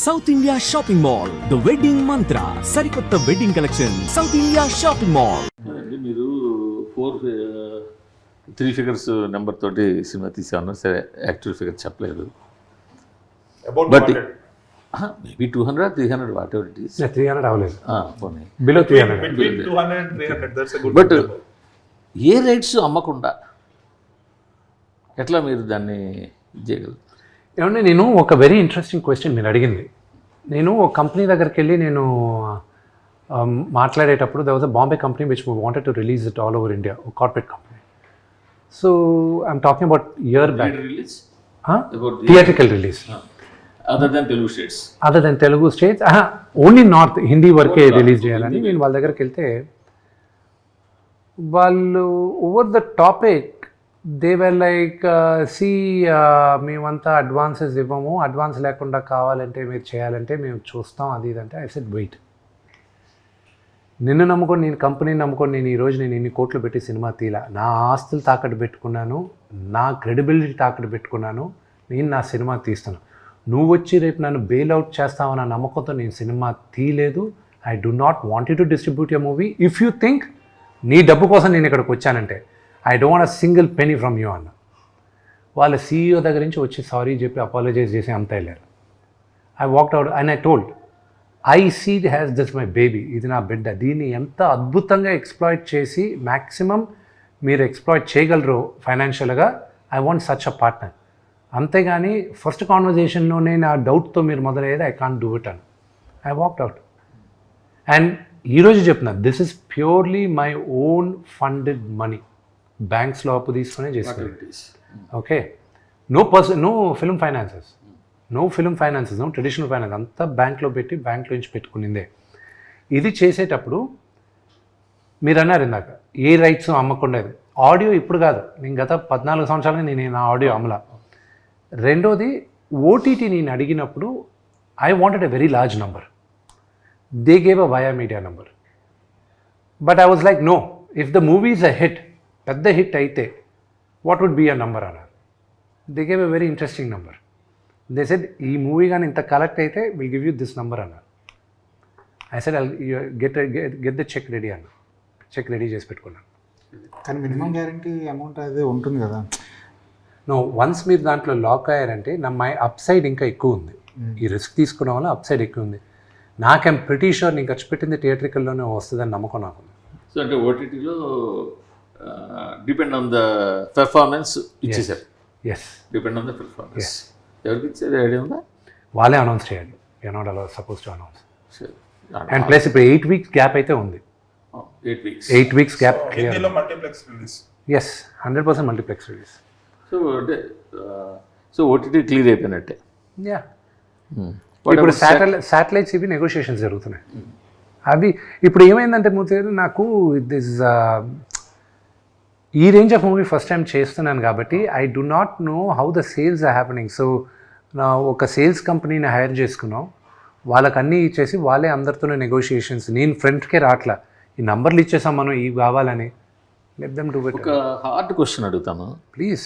South India shopping mall the wedding మంత్ర సరికొత్త wedding collection south India shopping mall. మీరు 3 figures number తోటి cinema తీసాను, సరే యాక్చువల్ ఫిగర్ చెప్పలేదు, but maybe 200 300 what ever it is. 300 అవ్వలేదు, పోనీ below 300. Between 200 and 300, that's a good but number. A rights అమ్మకుండా ఎట్లా మీరు దాన్ని చేయగలరు? ఏమంటే నేను ఒక వెరీ ఇంట్రెస్టింగ్ క్వశ్చన్ మీరు అడిగింది. నేను ఒక కంపెనీ దగ్గరికి వెళ్ళి నేను మాట్లాడేటప్పుడు there was a Bombay company which wanted to release it all over India, a corporate company. So I'm talking about year back. Release Theatrical release. Other than Telugu states. Other than Telugu states, only north Hindi వరకే release చేయాలని నేను వాళ్ళ దగ్గరికి వెళ్తే వాళ్ళు over the topic they were like see మేమంతా advances ఇవ్వము, advance లేకుండా కావాలంటే మీరు చేయాలంటే మేము చూస్తాం అది ఇది అంటే. ఐ సెడ్ వెయిట్, నిన్ను నమ్ముకొని నేను కంపెనీని నమ్ముకొని నేను ఈరోజు నేను ఇన్ని కోట్లు పెట్టి సినిమా తీలా, నా ఆస్తులు తాకట్టు పెట్టుకున్నాను, నా క్రెడిబిలిటీ తాకట్టు పెట్టుకున్నాను, నేను నా సినిమా తీస్తాను. నువ్వు వచ్చి రేపు నన్ను బెయిల్ అవుట్ చేస్తావన్న నమ్మకంతో నేను సినిమా తీయలేదు. I do not want you to distribute your movie. If you think నీ డబ్బు కోసం నేను ఇక్కడికి వచ్చానంటే I don't want a single penny from you అన్న. వాళ్ళ CEO దగ్గర నుంచి వచ్చి సారీ చెప్పి అపాలజైజ్ చేసి అంత వెళ్ళారు. I walked out and I told I see has this my baby, ఇది నా బిడ్డ, దీన్ని ఎంత అద్భుతంగా ఎక్స్ప్లాయిట్ చేసి మ్యాక్సిమం మీరు ఎక్స్ప్లాయిట్ చేయగలరు ఫైనాన్షియల్గా, I want such a partner. అంతేగాని ఫస్ట్ కాన్వర్జేషన్లోనే నా డౌట్తో మీరు మొదలయ్యేది ఐ కాంట్ డూ ఇట్ అని. I walked out. అండ్ ఈరోజు చెప్తున్నా this is purely my own funded money, బ్యాంక్స్లో అప్పు తీసుకునే చేసుకుని. Okay, no film finances, no traditional finance, అంతా బ్యాంక్లో పెట్టి బ్యాంక్లో నుంచి పెట్టుకునిందే. ఇది చేసేటప్పుడు మీరు అన్నారు ఇందాక ఏ రైట్స్ అమ్మకుండేది. ఆడియో ఇప్పుడు కాదు, నేను గత 14 సంవత్సరాలుగా నేను నా ఆడియో అమ్మలా. రెండోది ఓటీటీ నేను అడిగినప్పుడు I wanted a very large number, they gave a via media number, but I was like no, if the movie is a hit, పెద్ద హిట్ అయితే what would be a number అన్నారు. They gave a very interesting number. They said ఈ movie కానీ ఇంత collect అయితే will give you this number అన్నారు. I said I get the cheque ready అన్న. Cheque ready చేసి పెట్టుకున్నాను. కానీ మినిమం గ్యారంటీ అమౌంట్ అదే ఉంటుంది కదా. నో, వన్స్ మీరు దాంట్లో లాక్ అయ్యారంటే మై అప్ సైడ్ ఇంకా ఎక్కువ ఉంది. ఈ రిస్క్ తీసుకోవడం వల్ల అప్ సైడ్ ఎక్కువ ఉంది. నాకేం ప్రిటీ షూర్ నేను ఖర్చు పెట్టింది థియేట్రికల్లోనే వస్తుందని నమ్మకం నాకు. సో అంటే ఓటీటీలో డిపెండ్ ఆన్ ద పెర్ఫార్మెన్స్ ఇచ్చేసారు. Yes, depend on the performance. ఎవరికి ఇచ్చేది ఐడియా ఉందా? వాళ్ళే అనౌన్స్ చేయాలి. You not allowed suppose to announce. And plus ఇప్పుడు 8 weeks గ్యాప్ అయితే ఉంది. 8 weeks గ్యాప్ క్లియర్. హిందీలో multiplex release. Yes, 100% multiplex release. So OTT clear అయిపోయినట్టే. యా, ఇప్పుడు శాటిలైట్స్ ఇవి నెగోషియేషన్స్ జరుగుతున్నాయి. అవి ఇప్పుడు ఏమైందంటే మూర్తి నాకు దిస్ ఈ range of movie first time చేస్తున్నాను కాబట్టి I do not know how the sales are happening. So నా ఒక సేల్స్ కంపెనీని హైర్ చేసుకున్నాం, వాళ్ళకి అన్నీ ఇచ్చేసి వాళ్ళే అందరితోనే నెగోషియేషన్స్. నేను ఫ్రంట్కే రాట్లా, ఈ నంబర్లు ఇచ్చేసాం మనం ఇవి కావాలని. Let them do it. ఒక హార్డ్ క్వశ్చన్ అడుగుతాను ప్లీజ్.